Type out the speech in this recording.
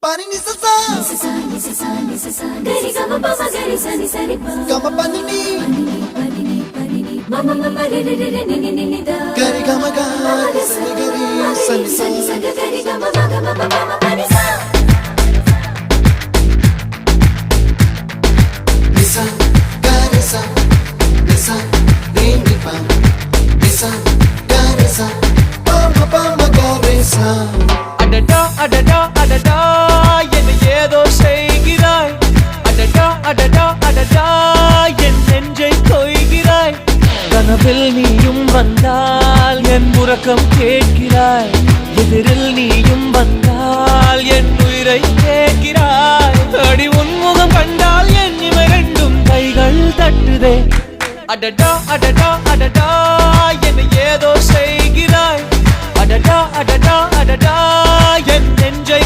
Pani ni sa sa gari gama pa ma gari sa ni sa ni pa gama pani ni mama mama re re re ni ni ni da gari gama ga sa ni gari sa ni sa gari gama ma gama pa ma pani sa nisa gari sa nisa ni ni pa nisa gari sa pa ma gari sa adada adada adada என்ன ஏதோ செய்கிறாய் அடடா அடடா அடடா என் நெஞ்சை கொய்கிறாய் கனவில் நீயும் வந்தால் என் உறக்கம் கேட்கிறாய் எதிரில் நீயும் வந்தால் என் உயிரை கேட்கிறாய் அடி உன்முகம் கண்டால் என் இமை ரெண்டும் கைகள் தட்டுதே அடடா அடடா அடடா என்ன ஏதோ செய்கிறாய் அடடா அடடா அடடா என் நெஞ்சை